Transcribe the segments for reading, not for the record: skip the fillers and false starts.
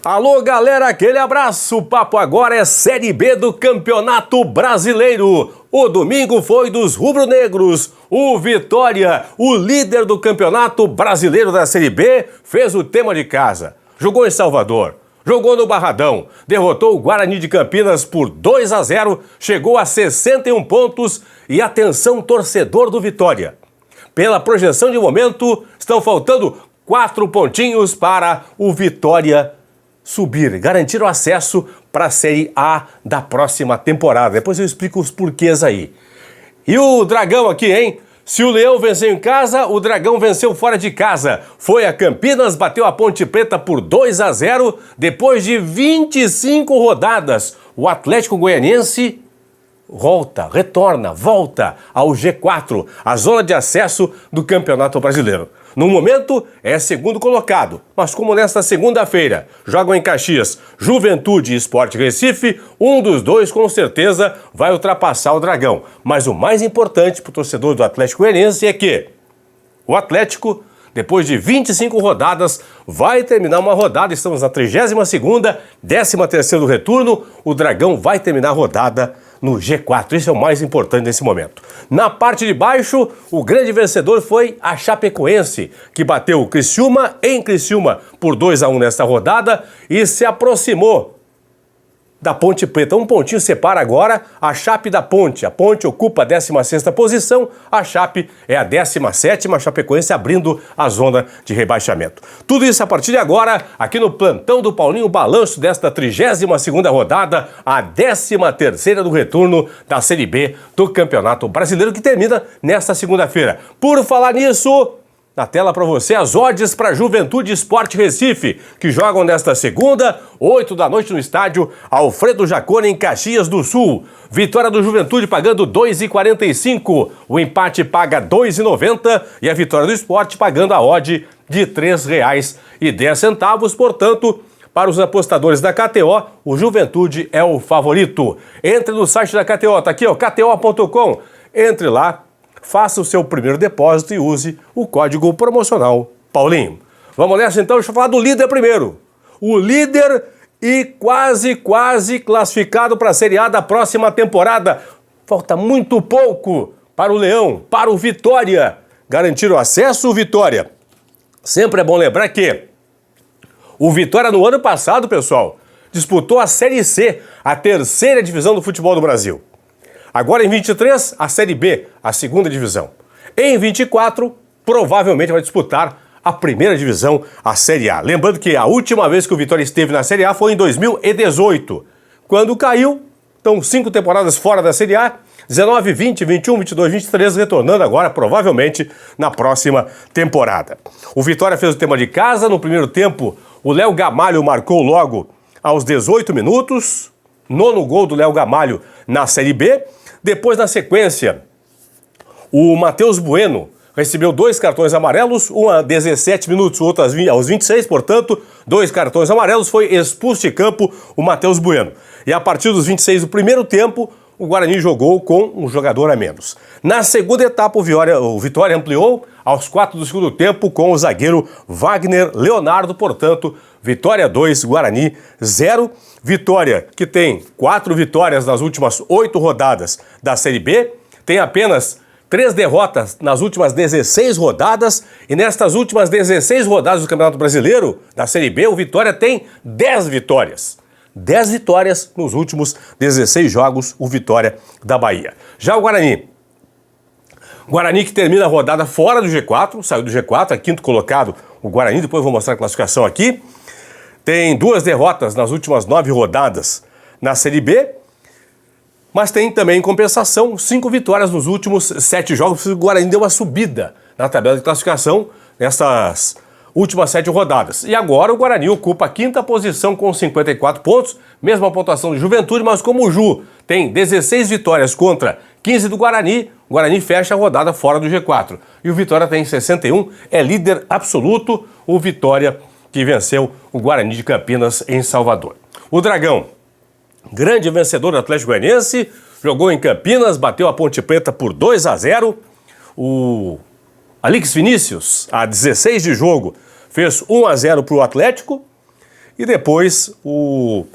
Alô, galera, aquele abraço. O papo agora é Série B do Campeonato Brasileiro. O domingo foi dos rubro-negros. O Vitória, o líder do Campeonato Brasileiro da Série B, fez o tema de casa. Jogou em Salvador, jogou no Barradão, derrotou o Guarani de Campinas por 2-0, chegou a 61 pontos e atenção, torcedor do Vitória. Pela projeção de momento, estão faltando 4 pontinhos para o Vitória subir, garantir o acesso para a Série A da próxima temporada. Depois eu explico os porquês aí. E o Dragão aqui, hein? Se o Leão venceu em casa, o Dragão venceu fora de casa. Foi a Campinas, bateu a Ponte Preta por 2-0 depois de 25 rodadas. O Atlético Goianiense volta ao G4, a zona de acesso do Campeonato Brasileiro. No momento, é segundo colocado, mas como nesta segunda-feira jogam em Caxias Juventude e Sport Recife, um dos dois com certeza vai ultrapassar o Dragão. Mas o mais importante para o torcedor do Atlético Goianiense é que o Atlético, depois de 25 rodadas, vai terminar uma rodada, estamos na 32ª, 13º do retorno, o Dragão vai terminar a rodada no G4, isso é o mais importante nesse momento. Na parte de baixo, o grande vencedor foi a Chapecoense, que bateu o Criciúma em Criciúma por 2-1 nesta rodada e se aproximou da Ponte Preta. Um pontinho separa agora a Chape da Ponte. A Ponte ocupa a 16ª posição, a Chape é a 17ª, a Chapecoense abrindo a zona de rebaixamento. Tudo isso a partir de agora, aqui no plantão do Paulinho, balanço desta 32ª rodada, a 13ª do retorno da Série B do Campeonato Brasileiro, que termina nesta segunda-feira. Por falar nisso, na tela para você as odds para Juventude e Sport Recife, que jogam nesta segunda, 8 da noite no estádio Alfredo Jaconi, em Caxias do Sul. Vitória do Juventude pagando 2,45, o empate paga 2,90 e a vitória do Sport pagando a odd de R$ 3,10. Portanto, para os apostadores da KTO, o Juventude é o favorito. Entre no site da KTO, tá aqui, ó, kto.com. Entre lá, faça o seu primeiro depósito e use o código promocional Paulinho. Vamos nessa então, deixa eu falar do líder primeiro. O líder e quase classificado para a Série A da próxima temporada. Falta muito pouco para o Leão, para o Vitória garantir o acesso. O Vitória, sempre é bom lembrar que o Vitória no ano passado, pessoal, disputou a Série C, a terceira divisão do futebol do Brasil. Agora em 23, a Série B, a segunda divisão. Em 24, provavelmente vai disputar a primeira divisão, a Série A. Lembrando que a última vez que o Vitória esteve na Série A foi em 2018. Quando caiu, então 5 temporadas fora da Série A, 19, 20, 21, 22, 23, retornando agora provavelmente na próxima temporada. O Vitória fez o tema de casa. No primeiro tempo, o Léo Gamalho marcou logo aos 18 minutos. 9º gol do Léo Gamalho na Série B. Depois, na sequência, o Matheus Bueno recebeu 2 cartões amarelos, um a 17 minutos, o outro aos 26, portanto, 2 cartões amarelos, foi expulso de campo o Matheus Bueno. E a partir dos 26 do primeiro tempo, o Guarani jogou com um jogador a menos. Na segunda etapa, o Vitória ampliou aos 4 do segundo tempo com o zagueiro Wagner Leonardo, portanto, Vitória 2, Guarani 0. Vitória, que tem 4 vitórias nas últimas 8 rodadas da Série B, tem apenas 3 derrotas nas últimas 16 rodadas, e nestas últimas 16 rodadas do Campeonato Brasileiro, da Série B, o Vitória tem 10 vitórias. 10 vitórias nos últimos 16 jogos, o Vitória da Bahia. Já o Guarani que termina a rodada fora do G4, saiu do G4, é 5º colocado o Guarani, depois eu vou mostrar a classificação aqui. Tem 2 derrotas nas últimas 9 rodadas na Série B, mas tem também, em compensação, 5 vitórias nos últimos 7 jogos. O Guarani deu uma subida na tabela de classificação nessas últimas 7 rodadas. E agora o Guarani ocupa a 5ª posição com 54 pontos, mesma pontuação de Juventude, mas como o Ju tem 16 vitórias contra 15 do Guarani, o Guarani fecha a rodada fora do G4. E o Vitória tem 61, é líder absoluto, o Vitória que venceu o Guarani de Campinas em Salvador. O Dragão, grande vencedor do Atlético Goianiense, jogou em Campinas, bateu a Ponte Preta por 2-0. O Alix Vinícius, a 16 de jogo, fez 1-0 para o Atlético. e depois o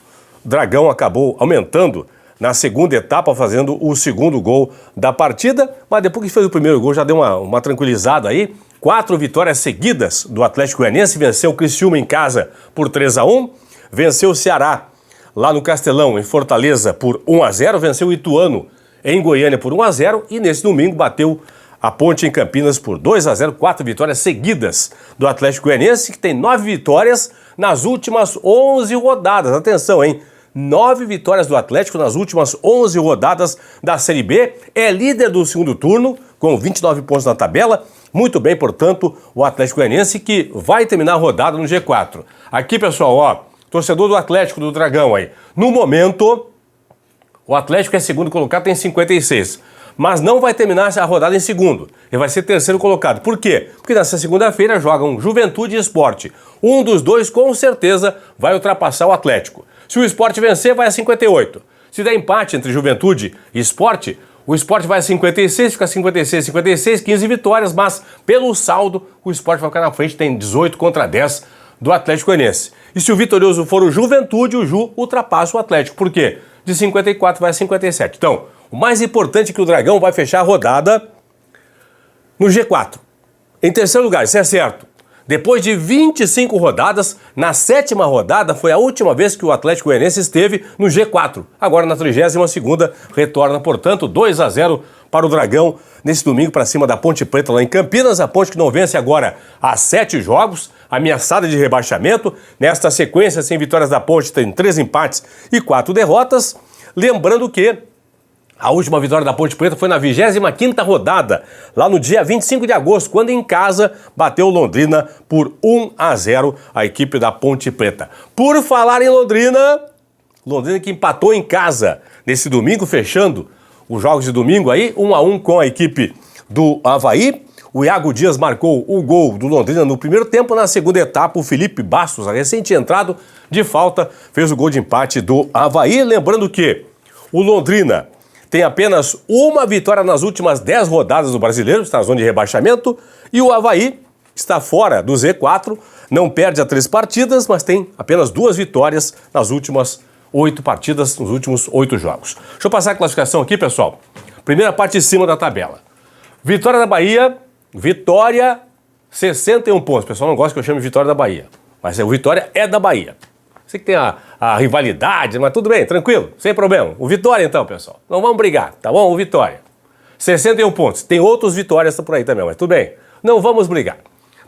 Dragão acabou aumentando na segunda etapa, fazendo o segundo gol da partida, mas depois que fez o primeiro gol já deu uma tranquilizada aí. 4 vitórias seguidas do Atlético Goianiense, venceu o Criciúma em casa por 3-1, venceu o Ceará lá no Castelão, em Fortaleza, por 1-0, venceu o Ituano em Goiânia por 1-0 e nesse domingo bateu a Ponte em Campinas por 2-0, 4 vitórias seguidas do Atlético Goianiense, que tem 9 vitórias nas últimas 11 rodadas. Atenção, hein? 9 vitórias do Atlético nas últimas 11 rodadas da Série B. É líder do segundo turno, com 29 pontos na tabela. Muito bem, portanto, o Atlético Goianiense, que vai terminar a rodada no G4. Aqui, pessoal, ó, torcedor do Atlético, do Dragão aí. No momento, o Atlético é segundo colocado, tem 56. Mas não vai terminar a rodada em segundo. Ele vai ser terceiro colocado. Por quê? Porque nessa segunda-feira jogam Juventude e Sport. Um dos dois, com certeza, vai ultrapassar o Atlético. Se o Sport vencer, vai a 58. Se der empate entre Juventude e Sport, o Sport vai a 56, fica 56, 56, 15 vitórias, mas pelo saldo, o Sport vai ficar na frente, tem 18 contra 10 do Atlético Goianiense. E se o vitorioso for o Juventude, o Ju ultrapassa o Atlético. Por quê? De 54 vai a 57. Então, o mais importante é que o Dragão vai fechar a rodada no G4. Em terceiro lugar, isso é certo. Depois de 25 rodadas, na 7ª rodada foi a última vez que o Atlético Goianiense esteve no G4. Agora na 32ª retorna, portanto, 2-0 para o Dragão nesse domingo para cima da Ponte Preta lá em Campinas. A Ponte que não vence agora há 7 jogos, ameaçada de rebaixamento. Nesta sequência, sem vitórias da Ponte, tem 3 empates e 4 derrotas. Lembrando que a última vitória da Ponte Preta foi na 25ª rodada, lá no dia 25 de agosto, quando em casa bateu Londrina por 1-0, a equipe da Ponte Preta. Por falar em Londrina, Londrina que empatou em casa nesse domingo, fechando os jogos de domingo aí, 1-1 com a equipe do Avaí. O Iago Dias marcou o gol do Londrina no primeiro tempo. Na segunda etapa, o Felipe Bastos, recente entrado de falta, fez o gol de empate do Avaí. Lembrando que o Londrina tem apenas uma vitória nas últimas 10 rodadas do Brasileiro, está na zona de rebaixamento, e o Avaí está fora do Z4, não perde a 3 partidas, mas tem apenas 2 vitórias nas últimas 8 partidas, nos últimos 8 jogos. Deixa eu passar a classificação aqui, pessoal. Primeira parte de cima da tabela. Vitória da Bahia, Vitória, 61 pontos. O pessoal não gosta que eu chame Vitória da Bahia, mas o Vitória é da Bahia. Sei que tem a rivalidade, mas tudo bem, tranquilo, sem problema. O Vitória então, pessoal. Não vamos brigar, tá bom? O Vitória. 61 pontos. Tem outros Vitórias por aí também, mas tudo bem. Não vamos brigar.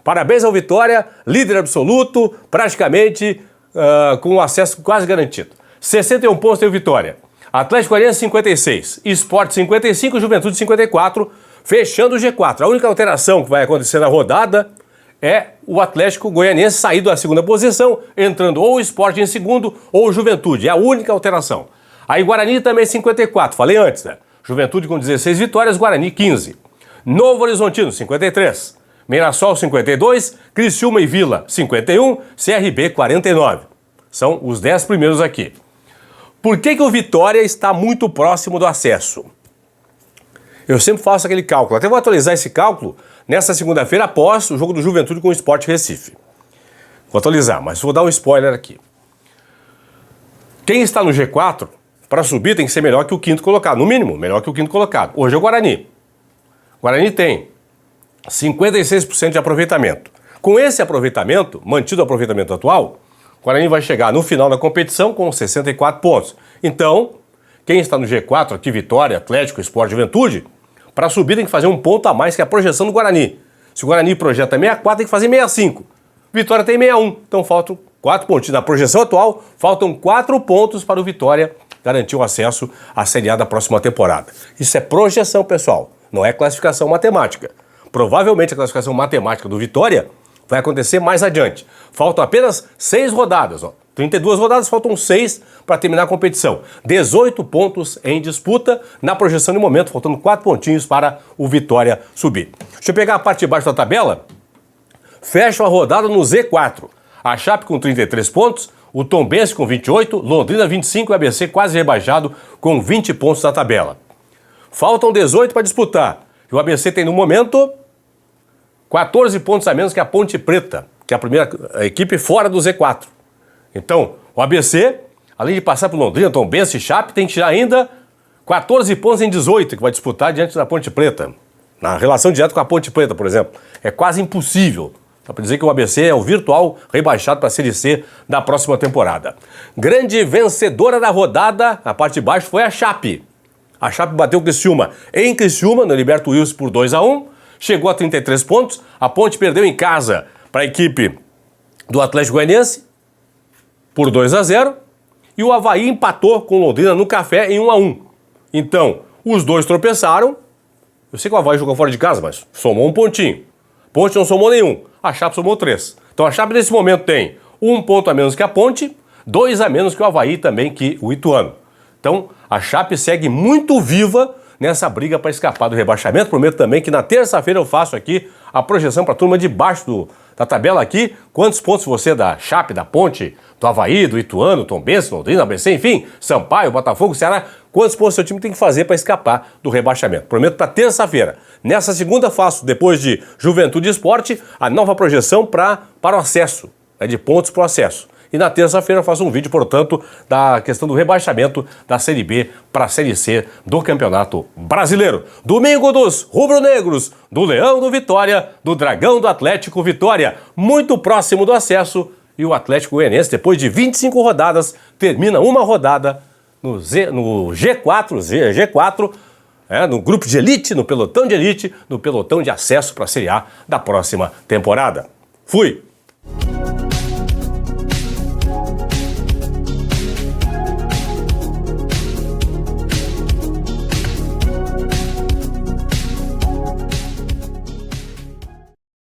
Parabéns ao Vitória, líder absoluto, praticamente com acesso quase garantido. 61 pontos tem o Vitória. Atlético Goianiense 56, Sport 55, Juventude 54, fechando o G4. A única alteração que vai acontecer na rodada é o Atlético Goianiense sair da segunda posição, entrando ou o Sport em segundo ou o Juventude. É a única alteração. Aí Guarani também 54, falei antes, né? Juventude com 16 vitórias, Guarani 15. Novo Horizontino 53, Mirassol 52, Criciúma e Vila 51, CRB 49. São os 10 primeiros aqui. Por que o Vitória está muito próximo do acesso? Eu sempre faço aquele cálculo. Até vou atualizar esse cálculo nesta segunda-feira após o jogo do Juventude com o Sport Recife. Vou atualizar, mas vou dar um spoiler aqui. Quem está no G4, para subir tem que ser melhor que o 5º colocado. No mínimo, melhor que o 5º colocado. Hoje é o Guarani. O Guarani tem 56% de aproveitamento. Com esse aproveitamento, mantido o aproveitamento atual, o Guarani vai chegar no final da competição com 64 pontos. Então, quem está no G4 aqui, Vitória, Atlético, Sport, Juventude, para subir tem que fazer um ponto a mais que a projeção do Guarani. Se o Guarani projeta 64, tem que fazer 65. Vitória tem 61, então faltam 4 pontos. Na projeção atual, faltam 4 pontos para o Vitória garantir o acesso à Série A da próxima temporada. Isso é projeção, pessoal, não é classificação matemática. Provavelmente a classificação matemática do Vitória vai acontecer mais adiante. Faltam apenas 6 rodadas, ó. 32 rodadas, faltam 6 para terminar a competição. 18 pontos em disputa na projeção de momento, faltando 4 pontinhos para o Vitória subir. Deixa eu pegar a parte de baixo da tabela. Fecha a rodada no Z4. A Chape com 33 pontos, o Tombense com 28, Londrina 25 e o ABC quase rebaixado com 20 pontos na tabela. Faltam 18 para disputar. E o ABC tem no momento 14 pontos a menos que a Ponte Preta, que é a primeira equipe fora do Z4. Então, o ABC, além de passar por Londrina, Tombense e Chape, tem que tirar ainda 14 pontos em 18, que vai disputar diante da Ponte Preta. Na relação direta com a Ponte Preta, por exemplo. É quase impossível. Dá para dizer que o ABC é o virtual rebaixado para a Série C da próxima temporada. Grande vencedora da rodada, na parte de baixo, foi a Chape. A Chape bateu o Criciúma em Criciúma, no Heriberto Wilson, por 2-1. Chegou a 33 pontos. A Ponte perdeu em casa para a equipe do Atlético Goianiense por 2-0. E o Avaí empatou com o Londrina no Café em 1-1. Então, os dois tropeçaram. Eu sei que o Avaí jogou fora de casa, mas somou um pontinho. Ponte não somou nenhum. A Chape somou 3. Então a Chape nesse momento tem 1 ponto a menos que a Ponte, 2 a menos que o Avaí também, que o Ituano. Então a Chape segue muito viva nessa briga para escapar do rebaixamento. Prometo também que na terça-feira eu faço aqui a projeção para a turma de baixo da tabela aqui. Quantos pontos você da Chape, da Ponte, do Avaí, do Ituano, Tombense, Londrina, ABC, enfim, Sampaio, Botafogo, Ceará. Quantos pontos seu time tem que fazer para escapar do rebaixamento? Prometo para terça-feira. Nessa segunda faço, depois de Juventude e Esporte, a nova projeção para o acesso, de pontos para o acesso. E na terça-feira eu faço um vídeo, portanto, da questão do rebaixamento da Série B para a Série C do Campeonato Brasileiro. Domingo dos rubro-negros, do Leão do Vitória, do Dragão do Atlético Vitória, muito próximo do acesso. E o Atlético Goianiense, depois de 25 rodadas, termina uma rodada no G4, no grupo de elite, no pelotão de elite, no pelotão de acesso para a Série A da próxima temporada. Fui!